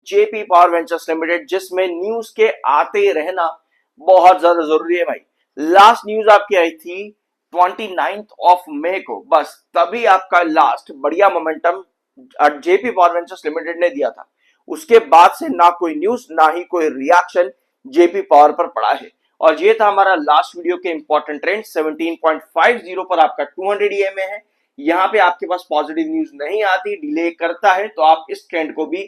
JP power ventures limited, जिसमें news के आते रहना बहुत ज्यादा जरूरी है भाई। लास्ट न्यूज आपकी आई थी 29 ऑफ मई को, बस तभी आपका लास्ट बढ़िया momentum JP power ventures limited ने दिया था। उसके बाद से ना कोई न्यूज ना ही कोई रिएक्शन जेपी पावर पर पड़ा है। और ये था हमारा लास्ट वीडियो के इंपॉर्टेंट ट्रेंड। 17.50 पर आपका 200 ईएमए है। यहाँ पे आपके पास पॉजिटिव न्यूज नहीं आती, डिले करता है, तो आप इस ट्रेंड को भी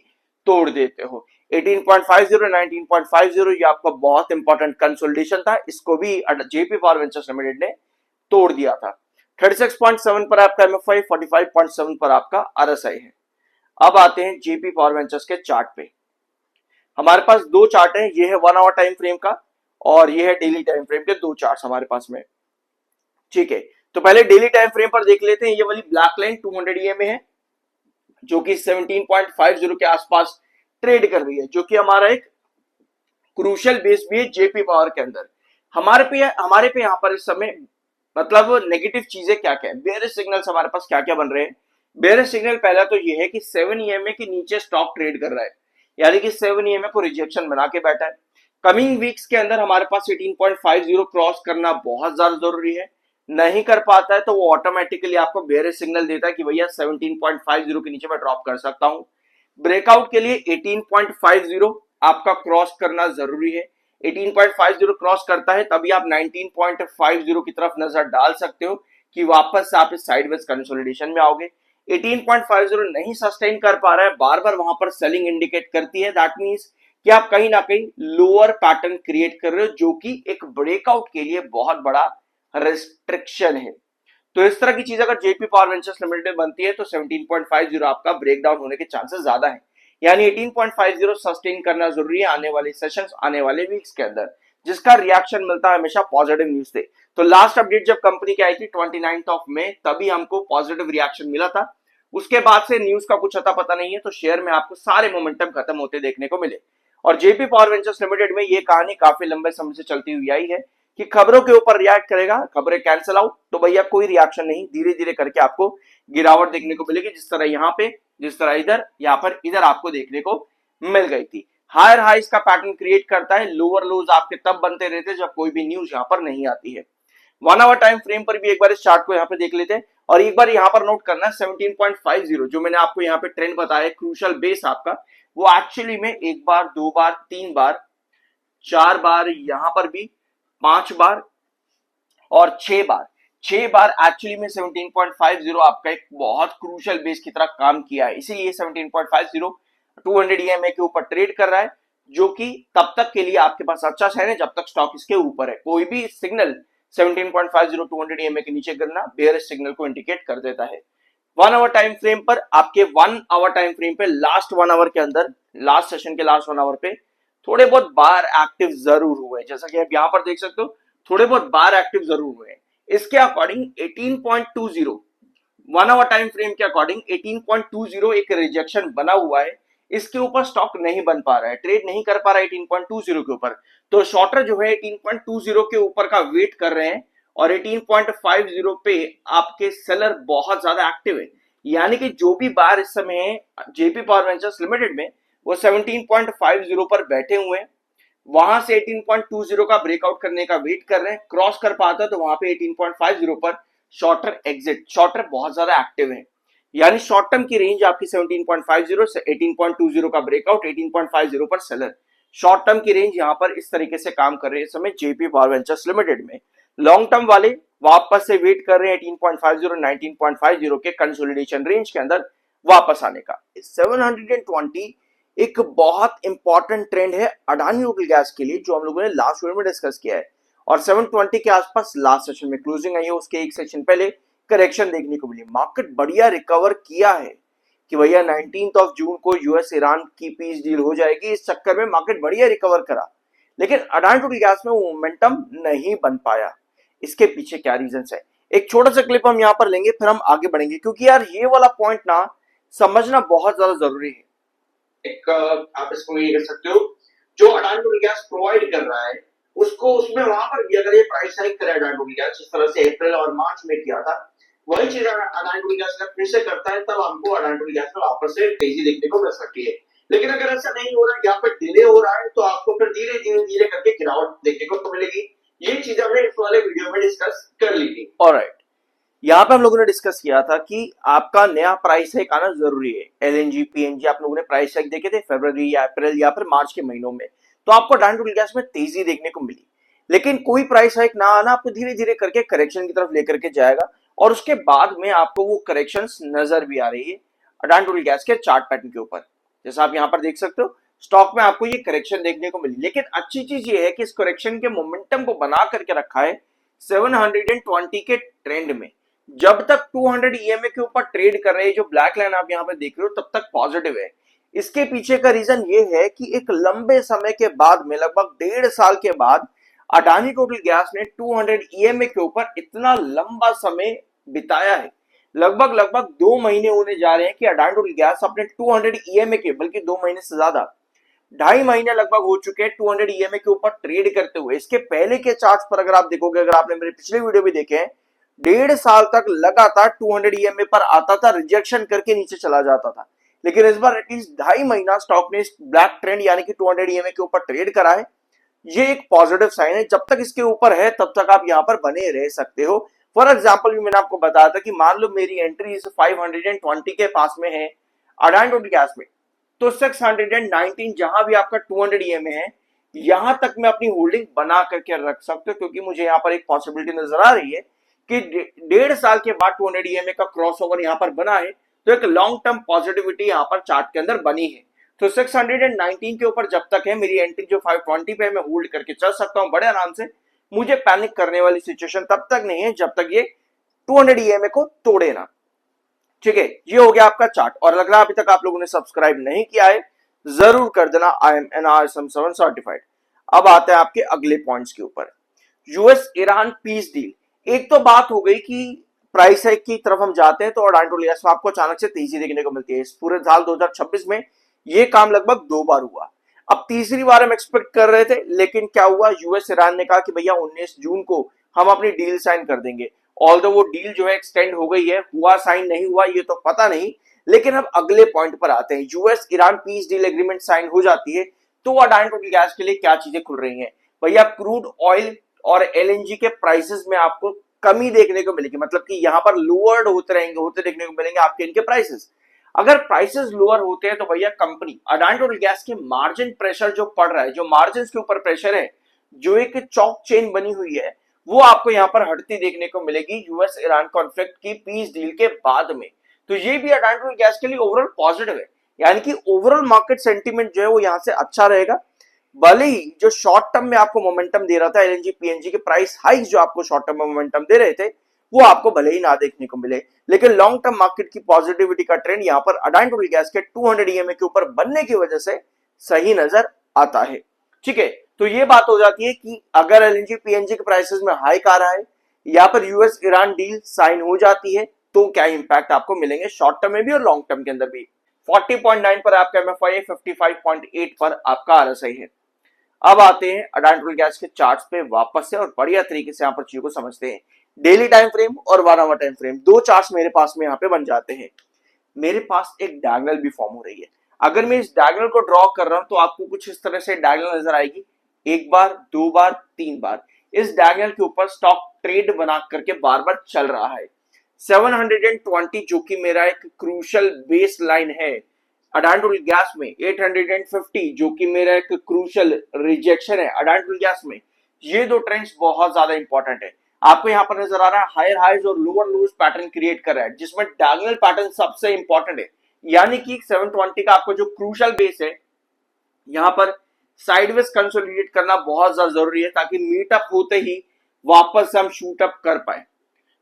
तोड़ देते हो। 18.50 19.50 ये आपका बहुत इंपॉर्टेंट कंसोलिडेशन था, इसको भी जेपी पावर वेंचर्स लिमिटेड ने तोड़ दिया था। 36.7 पर आपका एमएफआई, 45.7 पर आपका आरएसआई है। अब आते हैं जेपी पावर वेंचर्स के चार्ट पे। हमारे पास दो चार्ट है, ये है 1 आवर टाइम फ्रेम का और ये है डेली टाइम फ्रेम के दो चार्ट हमारे पास में। ठीक है, तो पहले डेली टाइम फ्रेम पर देख लेते हैं। ये वाली ब्लैक लाइन 200 ईएमए है, जो कि 17.50 के आसपास ट्रेड कर रही है, जो कि हमारा एक क्रूशियल बेस भी है जेपी पावर के अंदर। हमारे पे यहाँ पर इस समय मतलब नेगेटिव चीजें क्या क्या है, बेयरिश सिग्नल्स हमारे पास क्या क्या बन रहे हैं। बेयरिश सिग्नल पहला तो ये है कि 7 ईएमए के नीचे स्टॉक ट्रेड कर रहा है, यानी कि 7 ईएमए को रिजेक्शन बना के बैठा है। कमिंग वीक्स के अंदर हमारे पास 18.50 क्रॉस करना बहुत ज्यादा जरूरी है। नहीं कर पाता है तो वो ऑटोमेटिकली आपको बेयरिश सिग्नल देता है कि भैया 17.50 के नीचे मैं ड्रॉप कर सकता हूं। ब्रेकआउट के लिए 18.50 आपका क्रॉस करना जरूरी है। 18.50 क्रॉस करता है तभी आप 19.50 की तरफ नजर डाल सकते हो कि वापस से आप इस साइडवेज कंसोलिडेशन में आओगे। 18.50 नहीं सस्टेन कर पा रहा है, बार बार वहां पर सेलिंग इंडिकेट करती है। दैट मींस कि आप कहीं ना कहीं लोअर पैटर्न क्रिएट कर रहे हो, जो कि एक ब्रेकआउट के लिए बहुत बड़ा रेस्ट्रिक्शन है। तो इस तरह की चीज अगर जेपी पावर वेंचर्स लिमिटेड में बनती है तो 17.50 आपका ब्रेकडाउन होने के चांसेस ज्यादा है, यानी 18.50 सस्टेन करना जरूरी है आने वाले सेशंस, आने वाले वीक्स के अंदर, जिसका रिएक्शन मिलता है हमेशा पॉजिटिव न्यूज से। तो लास्ट अपडेट जब कंपनी की आई थी 29 ऑफ मई, तभी हमको पॉजिटिव रिएक्शन मिला था। उसके बाद से न्यूज का कुछ अता पता नहीं है, तो शेयर में आपको सारे मोमेंटम खत्म होते देखने को मिले। और जेपी पावर वेंचर्स लिमिटेड में ये कहानी काफी लंबे समय से चलती हुई आई है कि खबरों के ऊपर रिएक्ट करेगा, खबरें कैंसिल आउट तो भैया कोई रिएक्शन नहीं, धीरे धीरे करके आपको गिरावट देखने को मिलेगी, जिस तरह यहाँ पे, जिस तरह इधर, यहाँ पर इधर आपको देखने को मिल गई थी। हायर हाइस का पैटर्न क्रिएट करता है, लोअर लोज आपके तब बनते रहते जब कोई भी न्यूज यहाँ पर नहीं आती है। 1 आवर टाइम फ्रेम पर भी एक बार इस चार्ट को यहाँ पे देख लेते हैं। और एक बार यहाँ पर नोट करना 17.50 जो मैंने आपको यहाँ पे ट्रेंड बताया, क्रूशल बेस आपका, वो एक्चुअली में एक बार, दो बार, तीन बार, चार बार, यहां पर भी 5 बार और 6 बार एक्चुअली में 17.50 आपका एक बहुत क्रूशियल बेस की तरह काम किया है। इसीलिए 17.50 200 ईएमए के ऊपर ट्रेड कर रहा है, जो कि तब तक के लिए आपके पास अच्छा है जब तक स्टॉक इसके ऊपर है। कोई भी सिग्नल 17.50 200 ईएमए के नीचे गिरना बेयरिश सिग्नल को इंडिकेट कर देता है। 1 आवर टाइम फ्रेम पर, आपके 1 आवर टाइम फ्रेम पे, लास्ट 1 आवर के अंदर, लास्ट सेशन के लास्ट 1 आवर पे थोड़े बहुत बार एक्टिव जरूर हुए, जैसा कि आप यहां पर देख सकते हो, थोड़े बहुत बार एक्टिव जरूर हुए हैं। इसके अकॉर्डिंग 18.20 1 आवर टाइम फ्रेम के अकॉर्डिंग 18.20 एक रिजेक्शन बना हुआ है। इसके ऊपर स्टॉक नहीं बन पा रहा है, ट्रेड नहीं कर पा रहा है 18.20 के ऊपर। तो शॉर्टर जो है 18.20 के ऊपर का वेट कर रहे हैं और 18.50 पे आपके सेलर बहुत ज्यादा एक्टिव है। यानी कि जो भी बार इस समय जेपी पावर वेंचर्स लिमिटेड में, वो 17.50 पर बैठे हुए हैं। वहां से 18.20 का ब्रेकआउट करने का वेट कर रहे हैं, क्रॉस कर पाता है तो वहां पे 18.50 पर शॉर्टर एग्जिट। शॉर्टर बहुत ज्यादा एक्टिव है, यानी शॉर्ट टर्म की रेंज आपकी 17.50 से 18.20 का ब्रेकआउट, 18.50 पर सेलर। शॉर्ट टर्म की रेंज यहां पर इस तरीके से काम कर रही है इस समय जेपी पावर वेंचर्स लिमिटेड में। लॉन्ग टर्म वाले वापस से वेट कर रहे हैं 18.50 19.50 के कंसोलिडेशन रेंज के अंदर वापस आने का। 720 एक बहुत इंपॉर्टेंट ट्रेंड है अडानी टोटल गैस के लिए, जो हम लोगों ने लास्ट वीडियो में डिस्कस किया है। और 720 के आसपास लास्ट सेशन में क्लोजिंग आई है, उसके एक सेशन पहले करेक्शन देखने को मिली। मार्केट बढ़िया रिकवर किया है कि भैया 19 ऑफ जून को यूएस ईरान की पीस डील हो जाएगी, इस चक्कर में मार्केट बढ़िया रिकवर करा, लेकिन अडानी टोटल गैस में वो मोमेंटम नहीं बन पाया। इसके पीछे क्या रीजंस है, एक छोटा सा क्लिप हम यहां पर लेंगे, फिर हम आगे बढ़ेंगे, क्योंकि यार ये वाला पॉइंट ना समझना बहुत ज्यादा जरूरी है। एक आप इसको ये कह सकते हो, जो अडानी टोटल गैस प्रोवाइड कर रहा है उसको, उसमें वहां पर भी अगर ये प्राइस हाइक करे अडानी टोटल गैस, जिस तरह से अप्रैल और मार्च में किया था, वही चीज अडानी टोटल गैस अगर फिर से करता है, तब हमको अडानी टोटल गैस में वापस से तेजी देखने को मिल सकती है। लेकिन अगर ऐसा नहीं हो रहा है, यहाँ पर डिले हो रहा है, तो आपको फिर धीरे धीरे धीरे करके गिरावट देखने को मिलेगी। ये चीज हमने इस वाले वीडियो में डिस्कस कर ली थी। ऑलराइट, यहाँ पे हम लोगों ने डिस्कस किया था कि आपका नया प्राइस हाइक आना जरूरी है। एलएनजी पीएनजी आप लोगों ने प्राइस हाइक देखे थे फरवरी या अप्रैल या फिर मार्च के महीनों में, तो आपको डायरेक्ट टूल गैस में तेजी देखने को मिली। लेकिन कोई प्राइस हाइक ना आना आपको धीरे धीरे करके करेक्शन की तरफ लेकर के जाएगा, और उसके बाद में आपको वो करेक्शन नजर भी आ रही है अडान टूल गैस के चार्ट पैटर्न के ऊपर। जैसा आप यहाँ पर देख सकते हो, स्टॉक में आपको ये करेक्शन देखने को मिली। लेकिन अच्छी चीज ये है कि इस करेक्शन के मोमेंटम को बना करके रखा है 720 के ट्रेंड में। जब तक 200 ईएमए के ऊपर ट्रेड कर रहे हैं, जो ब्लैक लाइन आप यहाँ पे देख रहे हो, तब तक पॉजिटिव है। इसके पीछे का रीजन ये है कि एक लंबे समय के बाद में, लगभग 1.5 साल के बाद, अडानी टोटल गैस ने 200 ईएमए के ऊपर इतना लंबा समय बिताया है। लगभग लगभग 2 महीने होने जा रहे हैं कि अडानी टोटल गैस अपने 200 ईएमए के, बल्कि 2 महीने से ज्यादा, 2.5 महीने लगभग हो चुके हैं 200 ईएमए के ऊपर ट्रेड करते हुए। इसके पहले के चार्ट्स पर अगर आप देखोगे, अगर आपने मेरे पिछले वीडियो भी देखे हैं, 1.5 साल तक लगातार 200 ईएमए पर आता था, रिजेक्शन करके नीचे चला जाता था। लेकिन इस बार एटलीस्ट 2.5 महीना स्टॉक ने इस ब्लैक ट्रेंड यानी कि 200 ईएमए के ऊपर ट्रेड करा है। ये एक पॉजिटिव साइन है। जब तक इसके ऊपर है तब तक आप यहां पर बने रह सकते हो। फॉर एग्जाम्पल भी मैंने आपको बताया था कि मान लो मेरी एंट्री इस 520 के पास में है अडानी टोटल गैस में, तो 619 जहां भी आपका 200 ईएमए है, यहां तक मैं अपनी होल्डिंग बना करके रख सकते हो, क्योंकि मुझे यहां पर एक पॉसिबिलिटी नजर आ रही है कि 1.5 साल के बाद 200 ईएमए का क्रॉस ओवर यहां पर बना है, तो एक लॉन्ग टर्म पॉजिटिविटी यहां पर चार्ट के अंदर बनी है। तो 619 के ऊपर जब तक है, मेरी एंट्री जो 520 पे है, मैं होल्ड करके चल सकता हूं बड़े आराम से। मुझे पैनिक करने वाली सिचुएशन तब तक नहीं है जब तक ये 200 ईएमए को तोड़े ना। ठीक है, ये हो गया आपका चार्ट। और लग रहा है अभी तक आप लोगों ने सब्सक्राइब नहीं किया है, जरूर कर देना। I am N R M 7 certified. अब आते हैं आपके अगले पॉइंट्स के ऊपर। US Iran peace deal. एक तो बात हो गई कि प्राइस हाइक की तरफ हम जाते हैं, तो अडानी टोटल गैस में आपको अचानक से तेजी देखने को मिलती है। इस पूरे साल 2026 में ये काम लगभग 2 बार हुआ। अब तीसरी बार हम एक्सपेक्ट कर रहे थे, लेकिन क्या हुआ, यूएस ईरान ने कहा कि भैया 19 जून को हम अपनी डील साइन कर देंगे। ऑल्दो वो डील जो है एक्सटेंड हो गई है, हुआ साइन नहीं हुआ ये तो पता नहीं। लेकिन अब अगले पॉइंट पर आते हैं। US Iran peace deal agreement sign हो जाती है, तो अडानी टोटल गैस के लिए क्या चीजें खुल रही हैं भैया? क्रूड ऑयल और एलएनजी के प्राइसेस में आपको कमी देखने को मिलेगी, मतलब कि यहां पर लोअर्ड होते रहेंगे, होते देखने को मिलेंगे आपके इनके प्राइसेस। अगर प्राइसेस लोअर होते हैं तो भैया कंपनी अडानी टोटल गैस के मार्जिन प्रेशर जो पड़ रहा है, जो मार्जिन के ऊपर प्रेशर है, जो एक चौक चेन बनी हुई है, वो आपको यहां पर हटती देखने को मिलेगी यूएस ईरान कॉन्फ्लिक्ट की पीस डील के बाद में। तो ये भी अडानी टोटल गैस के लिए ओवरऑल पॉजिटिव है, यानी कि ओवरऑल मार्केट सेंटीमेंट जो है वो यहां से अच्छा रहेगा। भले ही जो शॉर्ट टर्म में आपको मोमेंटम दे रहा था, एलएनजी पीएनजी के प्राइस हाइक जो आपको शॉर्ट टर्म में मोमेंटम दे रहे थे, वो आपको भले ही ना देखने को मिले, लेकिन लॉन्ग टर्म मार्केट की पॉजिटिविटी का ट्रेंड यहां पर अडानी टोटल गैस के 200 ईएमए के ऊपर बनने की वजह से सही नजर आता है। ठीक है, तो ये बात हो जाती है कि अगर एलएनजी पीएनजी के प्राइसेस में हाइक आ रहा है, या पर यूएस ईरान डील साइन हो जाती है, तो क्या इंपैक्ट आपको मिलेंगे शॉर्ट टर्म में भी और लॉन्ग टर्म के अंदर भी। 40.9 पर आपका एमएफआई है, 55.8 पर आपका आरएसआई है। अब आते हैं अडानी टोटल गैस के चार्ट्स पे वापस से, और बढ़िया तरीके से यहाँ पर चीजों को समझते हैं। डेली टाइम फ्रेम और 1 आवर टाइम फ्रेम, दो चार्ट्स मेरे पास में यहाँ पे बन जाते हैं। मेरे पास एक डायगोनल भी फॉर्म हो रही है। अगर मैं इस डायगोनल को ड्रॉ कर रहा हूं तो आपको कुछ इस तरह से डायगोनल नजर आएगी, 1 बार, 2 बार, 3 बार। इस डायगोनल के ऊपर स्टॉक ट्रेड बना करके बार बार चल रहा है। 720 जो कि मेरा एक क्रूशल बेस लाइन है, अडानी टोटल गैस में 850 जो कि मेरा एक क्रूशल रिजेक्शन है अडानी टोटल गैस में। ये दो ट्रेंड्स बहुत ज्यादा इंपॉर्टेंट है। आपको यहां पर नजर आ रहा है हायर हाइज और लोअर लोज पैटर्न क्रिएट कर रहा है, जिसमें डायगोनल पैटर्न सबसे इंपॉर्टेंट है। यानी कि 720 का आपको जो क्रूशल बेस है, यहां पर साइडवेज कंसोलिडेट करना बहुत ज्यादा जरूरी है, ताकि मीटअप होते ही वापस हम शूट अप कर पाए।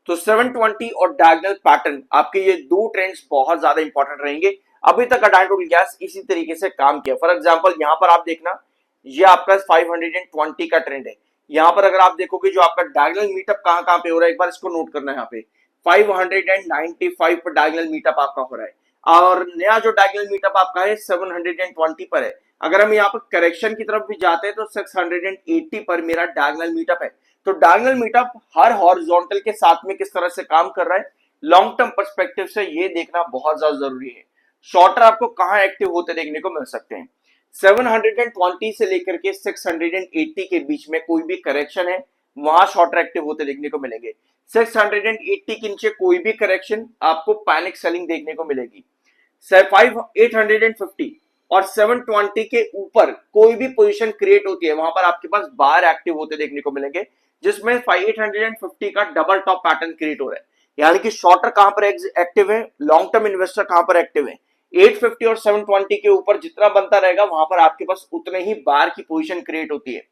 तो 720 और डायगोनल पैटर्न, आपके ये दो ट्रेंड्स बहुत ज्यादा इंपॉर्टेंट रहेंगे। अभी तक अडानी टोटल गैस इसी तरीके से काम किया। फॉर एग्जांपल यहां पर आप देखना, ये आपका 520 का ट्रेंड है। यहां पर अगर आप देखोगे जो आपका डायगोनल मीटअप कहां कहां पे हो रहा है, एक बार इसको नोट करना है। यहाँ पे 595 पर डायगोनल मीटअप आपका हो रहा है, और नया जो डायगोनल मीटअप आपका है 720 पर है। अगर हम यहाँ पर करेक्शन की तरफ भी जाते हैं तो 680 पर मेरा डायगोनल मीटअप है। तो डायगोनल मीटअप हर हॉरिजॉन्टल के साथ में किस तरह से काम कर रहा है, लॉन्ग टर्म पर्सपेक्टिव से ये देखना बहुत ज्यादा जरूरी है। शॉर्टर आपको कहां एक्टिव होते देखने को मिल सकते हैं? 720 से लेकर के 680 के बीच में कोई भी करेक्शन है, वहां शॉर्टर एक्टिव होते देखने को मिलेंगे। 680 के नीचे कोई भी करेक्शन आपको पैनिक सेलिंग देखने को मिलेगी। 850 और 720 के ऊपर कोई भी पोजीशन क्रिएट होती है, वहां पर आपके पास बार एक्टिव होते देखने को मिलेंगे, जिसमें 850 का डबल टॉप पैटर्न क्रिएट हो रहा है। यानी कि शॉर्टर कहां पर एक्टिव है, लॉन्ग टर्म इन्वेस्टर कहां पर एक्टिव है। 850 और 720 के ऊपर जितना बनता रहेगा, वहां पर आपके पास उतने ही बार की पोजीशन क्रिएट होती है,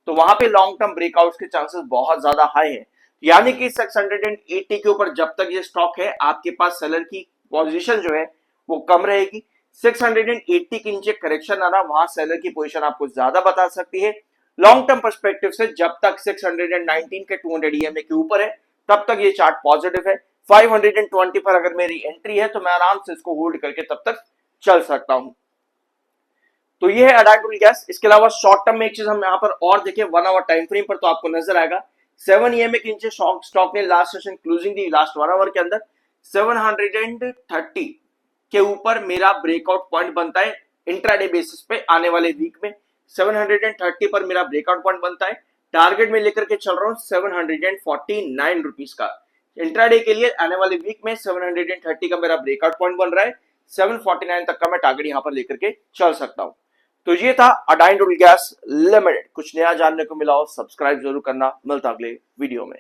तो वहां पे लॉन्ग टर्म ब्रेकआउट के चांसेस बहुत ज्यादा हाई है। यानी कि 680 के ऊपर जब तक ये स्टॉक है, आपके पास सेलर की पोजीशन जो है वो कम रहेगी। 680 के नीचे करेक्शन आना, वहां सेलर की पोजीशन आपको ज्यादा बता सकती है। लॉन्ग टर्म पर्सपेक्टिव से जब तक 619 के 200 ईएमए के ऊपर है, तब तक ये चार्ट पॉजिटिव है। 520 पर अगर मेरी एंट्री है तो मैं आराम से इसको होल्ड करके तब तक चल सकता हूं। तो ये है अडानी टूल गैस। इसके अलावा शॉर्ट टर्म में एक चीज हम यहां पर और देखें 1 आवर टाइम फ्रेम पर, तो आपको नजर आएगा 7 ईएमए के नीचे स्टॉक ने लास्ट सेशन क्लोजिंग दी, लास्ट 1 आवर के अंदर 730 के ऊपर मेरा ब्रेकआउट पॉइंट बनता है इंट्राडे बेसिस पे आने वाले वीक में। 730 पर मेरा ब्रेकआउट पॉइंट बनता है। टारगेट में लेकर के चल रहा हूं 749 रुपीज का। इंट्राडे के लिए आने वाले वीक में 730 का मेरा ब्रेकआउट पॉइंट बन रहा है। 749 तक का मैं टारगेट यहां पर लेकर के चल सकता हूं। तो ये था अडानी टूल गैस लिमिटेड। कुछ नया जानने को मिला हो, सब्सक्राइब जरूर करना। मिलता अगले वीडियो में।